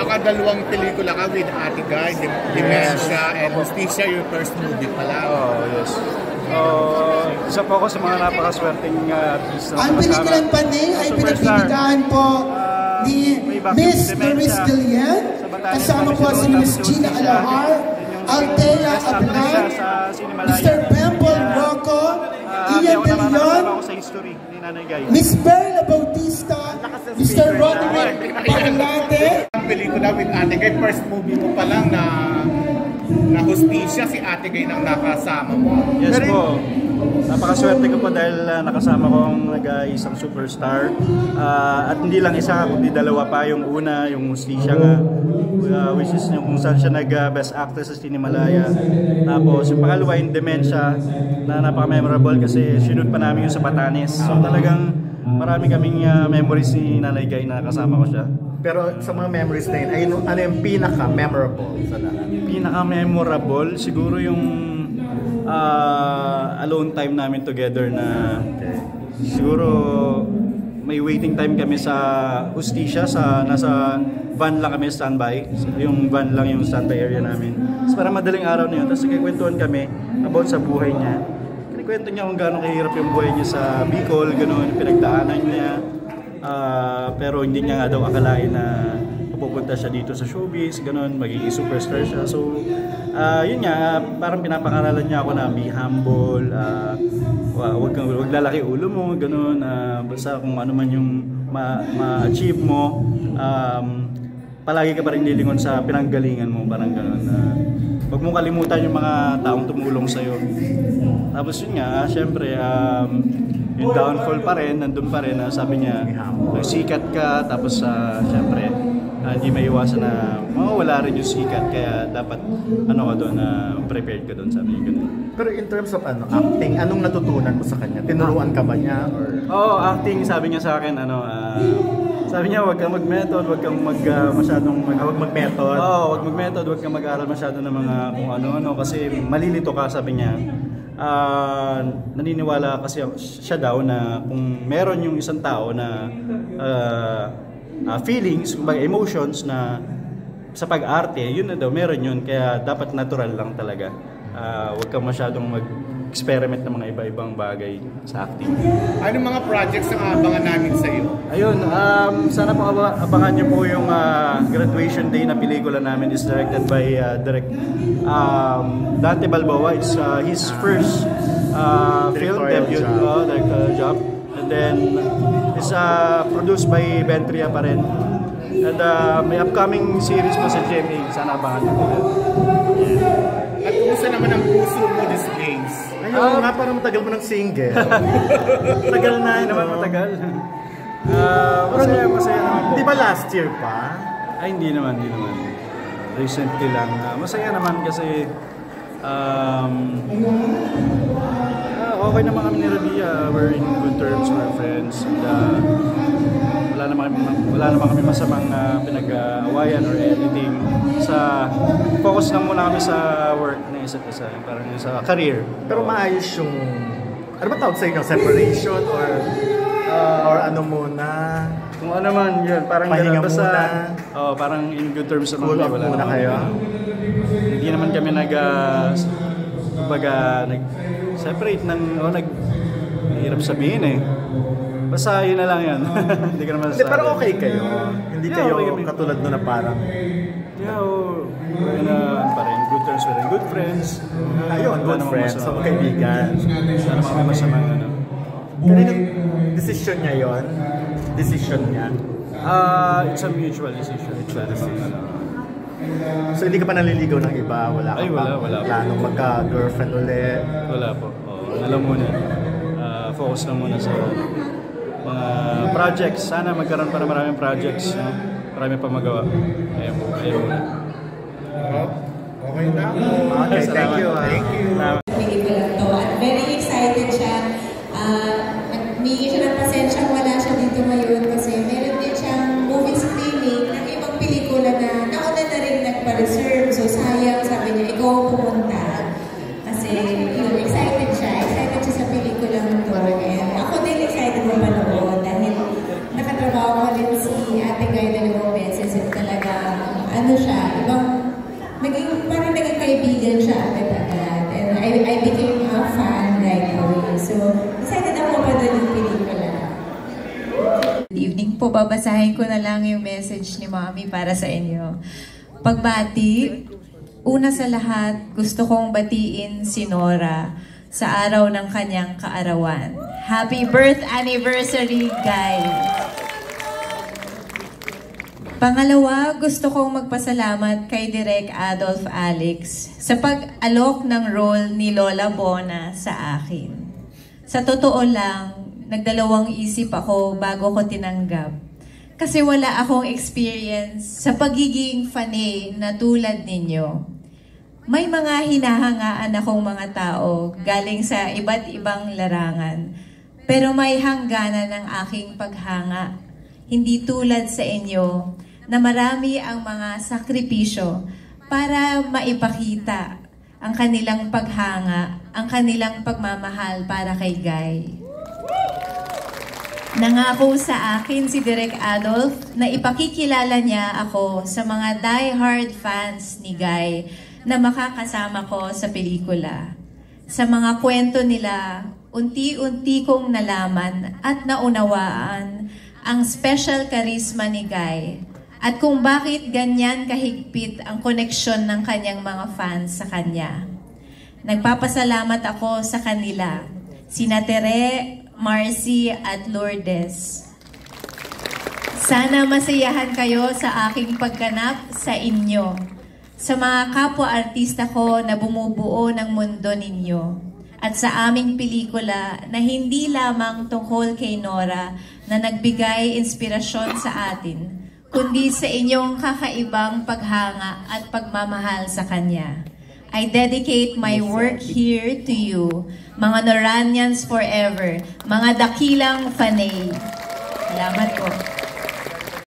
nakadalawang pelikula ka with Ate Guy, Dementia and Justicia, your first movie pala. Oh, yes. Isa po ako sa mga napakaswerteng artist na ang pelikulang Panay ay pinagbibitahan po ni Miss Doris Gillian, kasama po si Miss Gina Alahar, Althea Ablan, Mr. Bempol Rocco, Ian De Leon, Miss Perla Bautista, Mr. Roderick Barlate. Ang pelikula with Ate Guy, first movie mo pa lang na Justicia, si Ate Guy nang nakasama mo. Yes po. Napakaswerte ko po dahil nakasama ko ang isang superstar. At hindi lang isa, kundi dalawa pa. Yung una, yung Justicia nga, which is kung saan siya nag-best actress sa Cinemalaya. Tapos yung pangalawa, yung Dementia, na napaka-memorable kasi sinunod pa namin yung sa Batanes. So talagang marami kaming memories ni Nanay Guy na kasama ko siya. Pero sa mga memories na yun, ano yung pinaka-memorable sa lahat? Pinaka-memorable? Siguro yung alone time namin together na siguro may waiting time kami sa Justicia, nasa van lang kami standby. Yung van lang yung standby area namin. So parang madaling araw na yun. Tapos nagkikwentuhan kami about sa buhay niya. Kwento niya kung gaano kahirap yung buhay niya sa Bicol, gano'n, yung pinagdaanan niya. Pero hindi niya nga daw akalain na pupunta siya dito sa showbiz, gano'n, magiging superstar siya. So, yun nga, parang pinapakaralan niya ako na be humble, wag lalaki ulo mo, gano'n, basta kung ano man yung ma-achieve mo, palagi ka pa rin lilingon sa pinanggalingan mo, parang gano'n. Huwag mong kalimutan yung mga taong tumulong sa'yo. Tapos yun nga, syempre, yung downfall pa rin, nandun pa rin, sabi niya, sikat ka, tapos syempre, hindi maiwasan na mawawala rin yung sikat, kaya dapat, ano ka doon, prepared ka doon, sabi niya ganun. Pero in terms of acting, anong natutunan mo sa kanya? Tinuruan ka ba niya? Oo, acting, sabi niya sa akin, sabi niya, huwag kang mag-method, huwag kang masyadong mag-method. Oo, huwag mag-method, huwag kang mag-aral masyado ng mga kung ano-ano, kasi malilito ka, sabi niya. Naniniwala kasi siya daw na kung meron yung isang tao na feelings, kumbaga emotions na sa pag-arte, yun na daw, meron yun, kaya dapat natural lang talaga. Huwag kang masyadong mag-experiment ng mga iba-ibang bagay sa acting. Ano mga projects ang abangan namin sa iyo? Ayun, sana po abangan niyo po yung graduation day na pelikula namin, is directed by Dante Balboa. It's his first film debut, directorial job. And then it's produced by Ventria pa rin. And may upcoming series po sa GMA, sana abangan niyo po. At kumusta naman ang puso mo these days? Ayun nga, parang matagal mo ng single. Matagal na, naman matagal. Masaya naman po. Di ba last year pa? Ay, hindi naman. Recently lang. Masaya naman kasi okay naman kami ni Rabia. We're in good terms, we're friends. And, wala naman kami masamang pinag-awayan or anything. Focus lang muna kami sa work na isa't isa, parang sa career. Pero maayos yung, ano ba tawag sa'yo, separation or ano muna? Kung ano man yun, parang pahinga basta, muna. Parang in good terms naman. Cool off muna kayo? Hindi naman kami nag-separate ng, hirap sabihin eh. Basta yun na lang yan. Hindi ka naman sasabi. Pero okay kayo? Hindi kayo okay katulad nun na parang... pa rin. Good terms pa rin. Good friends. Ayun, good friends. So, kaibigan. Sana mga masamang Kaninong decision niya yun? Decision niya? It's a mutual decision. So, hindi ka pa naliligaw ng iba? Wala ka wala planong magka-girlfriend ulit? Wala po. Alam muna. Focus lang muna sa mga projects. Sana magkaroon pa na maraming projects. Marami pa magawa. Ayun muna. Okay na. Okay, thank you. Pelikula to. At very excited siya. Nagmigay siya ng pasensya. Wala siya dito ngayon kasi meron din siyang movie screening ng ibang pelikula na nauna na rin nagpa-reserve. So sayang, sabi niya, ikaw pumunta. Kasi yun, excited siya. Excited siya sa pelikulang to. And ako din excited na panood dahil nakatrabaho ko rin si Ate Guy dalawang beses. Talaga po, babasahin ko na lang yung message ni Mommy para sa inyo. Pagbati, una sa lahat, gusto kong batiin si Nora sa araw ng kanyang kaarawan. Happy birth anniversary, guys! Pangalawa, gusto kong magpasalamat kay Direk Adolf Alex sa pag-alok ng role ni Lola Bona sa akin. Sa totoo lang, nagdalawang isip ako bago ko tinanggap. Kasi wala akong experience sa pagiging fanay na tulad ninyo. May mga hinahangaan akong mga tao galing sa iba't ibang larangan. Pero may hangganan ng aking paghanga. Hindi tulad sa inyo na marami ang mga sakripisyo para maipakita ang kanilang paghanga, ang kanilang pagmamahal para kay Guy. Nangako sa akin si Direk Adolf na ipakikilala niya ako sa mga die-hard fans ni Guy na makakasama ko sa pelikula. Sa mga kwento nila, unti-unti kong nalaman at naunawaan ang special charisma ni Guy at kung bakit ganyan kahigpit ang koneksyon ng kanyang mga fans sa kanya. Nagpapasalamat ako sa kanila, sina Tere, Marcy at Lourdes. Sana masayahan kayo sa aking pagganap sa inyo, sa mga kapwa-artista ko na bumubuo ng mundo ninyo, at sa aming pelikula na hindi lamang tungkol kay Nora na nagbigay inspirasyon sa atin, kundi sa inyong kakaibang paghanga at pagmamahal sa Kanya. I dedicate my work here to you, mga Noranians forever, mga dakilang fanay. Salamat po.